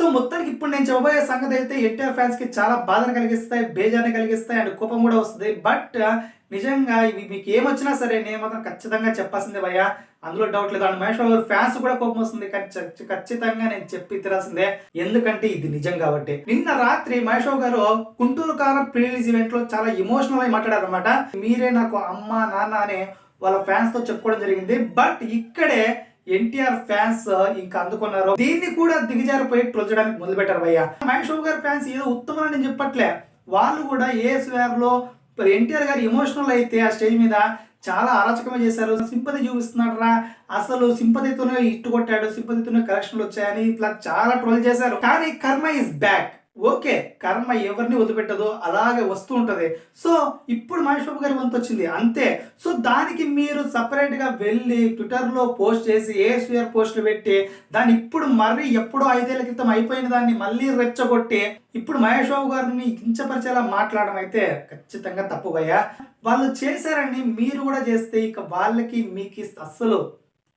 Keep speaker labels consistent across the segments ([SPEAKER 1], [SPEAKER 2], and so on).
[SPEAKER 1] So మొత్తానికి ఇప్పుడు నేను చెప్పబోయే సంగతి అయితే ఎన్టీఆర్ ఫ్యాన్స్ కి చాలా బాధను కలిగిస్తాయి, బేజాన్ని కలిగిస్తాయి అండ్ కోపం కూడా వస్తుంది. బట్ నిజంగా ఇవి మీకు ఏమొచ్చినా సరే నేను మాత్రం ఖచ్చితంగా చెప్పాల్సిందే భయ్యా, అందులో డౌట్ లేదు. అండ్ మహేష్ బాబు ఫ్యాన్స్ కూడా కోపం వస్తుంది, కానీ ఖచ్చితంగా నేను చెప్పి తీరాల్సిందే, ఎందుకంటే ఇది నిజం కాబట్టి. నిన్న రాత్రి మహేష్ బాబు గారు గుంటూరు కారం ప్రీ రిలీజ్ ఈవెంట్ లో చాలా ఎమోషనల్ అయి మాట్లాడారు అనమాట. మీరే నాకు అమ్మ నాన్న అని వాళ్ళ ఫ్యాన్స్ తో చెప్పుకోవడం జరిగింది. బట్ ఇక్కడే ఎన్టీఆర్ ఫ్యాన్స్ ఇంకా అందుకున్నారు, దీన్ని కూడా దిగజారిపోయి ట్రోల్ చేయడానికి మొదలు పెట్టారు భయ్య. మహేష్ బాబు గారి ఫ్యాన్స్ ఏదో ఉత్తమని నేను చెప్పట్లే, వాళ్ళు కూడా ఏఎస్ఆర్ లో ఎన్టీఆర్ గారు ఎమోషనల్ అయితే ఆ స్టేజ్ మీద చాలా అరాచకమే చేశారు. సింపతి చూపిస్తున్నాడు రా, అసలు సింపతితోనే ఇట్టు కొట్టాడు, సింపతితోనే కలెక్షన్లు వచ్చాయని ఇట్లా చాలా ట్రోల్ చేశారు. కానీ కర్మ ఇస్ బ్యాక్. ఓకే, కర్మ ఎవరిని వదిలిపెట్టదు, అలాగే వస్తూ ఉంటది. సో ఇప్పుడు మహేష్ బాబు గారి వంతు వచ్చింది అంతే. సో దానికి మీరు సపరేట్ గా వెళ్ళి ట్విట్టర్ లో పోస్ట్ చేసి ఏఎస్వీఆర్ పోస్టులు పెట్టి దాన్ని ఇప్పుడు మరీ ఎప్పుడో 5 ఏళ్ల క్రితం అయిపోయిన దాన్ని మళ్ళీ రెచ్చగొట్టి ఇప్పుడు మహేష్ బాబు గారిని కించపరిచేలా మాట్లాడడం అయితే ఖచ్చితంగా తప్పు భయ్యా. వాళ్ళు చేశారని మీరు కూడా చేస్తే ఇక వాళ్ళకి మీకు అస్సలు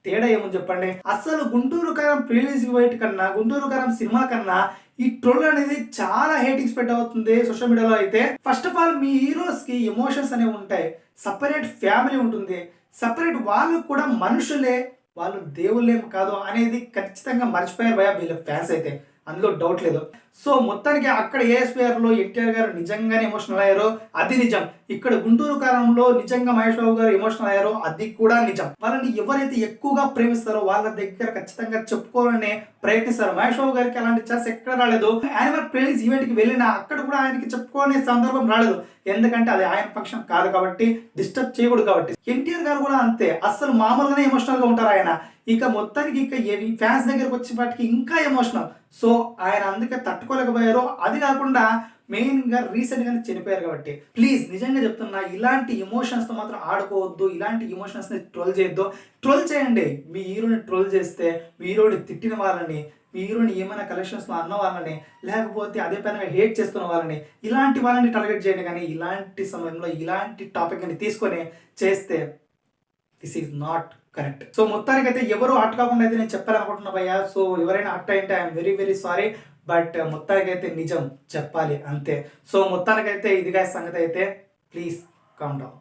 [SPEAKER 1] తేడా ఏమని చెప్పండి. అసలు గుంటూరు కారం ప్రీ రిలీజ్ ఈవెంట్ కన్నా, గుంటూరు కారం సినిమా కన్నా ఈ ట్రోల్ అనేది చాలా హేటింగ్ స్ప్రెడ్ అవుతుంది సోషల్ మీడియాలో. అయితే first of all me heroes కి ఎమోషన్స్ అనేవి ఉంటాయి, సపరేట్ ఫ్యామిలీ ఉంటుంది, సపరేట్ వాళ్ళు కూడా మనుషులే, వాళ్ళు దేవుళ్ళేం కాదు అనేది ఖచ్చితంగా మర్చిపోయారు భయ వీళ్ళ ఫ్యాన్స్ అయితే, అందులో డౌట్ లేదు. సో మొత్తానికి అక్కడ ఏఎస్పీఆర్ లో ఎన్టీఆర్ గారు నిజంగానే ఎమోషనల్ అయ్యారో అది నిజం, ఇక్కడ గుంటూరు కారంలో నిజంగా మహేష్ బాబు గారు ఎమోషనల్ అయ్యారో అది కూడా నిజం. వాళ్ళని ఎవరైతే ఎక్కువగా ప్రేమిస్తారో వాళ్ళ దగ్గర ఖచ్చితంగా చెప్పుకోవాలని ప్రయత్నిస్తారు. మహేష్ బాబు గారికి అలాంటి ఛాన్స్ ఎక్కడ రాలేదు. యానిమల్ ప్రిలీజ్ ఈవెంట్ కి వెళ్ళినా అక్కడ కూడా ఆయనకి చెప్పుకోనే సందర్భం రాలేదు, ఎందుకంటే అది ఆయన ఫంక్షన్ కాదు కాబట్టి, డిస్టర్బ్ చేయకూడదు కాబట్టి. ఎన్టీఆర్ గారు కూడా అంతే, అస్సలు మామూలుగానే ఎమోషనల్ గా ఉంటారు ఆయన. ఇక మొత్తానికి ఇక ఫ్యాన్స్ దగ్గరకు వచ్చేపాటికి ఇంకా ఎమోషనల్. సో ఆయన అందుకే తట్టుకోలేకపోయారు. అది కాకుండా మెయిన్ గా రీసెంట్ గానే చనిపోయారు కాబట్టి ప్లీజ్ నిజంగా చెప్తున్నా, ఇలాంటి ఎమోషన్స్ తో మాత్రం ఆడుకోవద్దు, ఇలాంటి ఎమోషన్స్ ని ట్రోల్ చేయొద్దు. ట్రోల్ చేయండి, మీ హీరోని ట్రోల్ చేస్తే మీ హీరోని తిట్టిన వాళ్ళని, మీ హీరోని ఏమైనా కలెక్షన్స్ లో అన్న వాళ్ళని, లేకపోతే అదే పైన హేట్ చేస్తున్న వాళ్ళని, ఇలాంటి వాళ్ళని టార్గెట్ చేయండి. కానీ ఇలాంటి సమయంలో ఇలాంటి టాపిక్ అని తీసుకొని చేస్తే this is not correct. So మొత్తానికి అయితే ఎవరు హర్ట్ కాకుండా అయితే నేను చెప్పాలనుకుంటున్నా భయ్యా. సో ఎవరైనా హర్ట్ అయింటే I'm very very sorry, but మొత్తానికి అయితే నిజం చెప్పాలి అంతే. సో మొత్తానికైతే ఇదిగా సంగతి అయితే, ప్లీజ్ కామ్ డౌన్.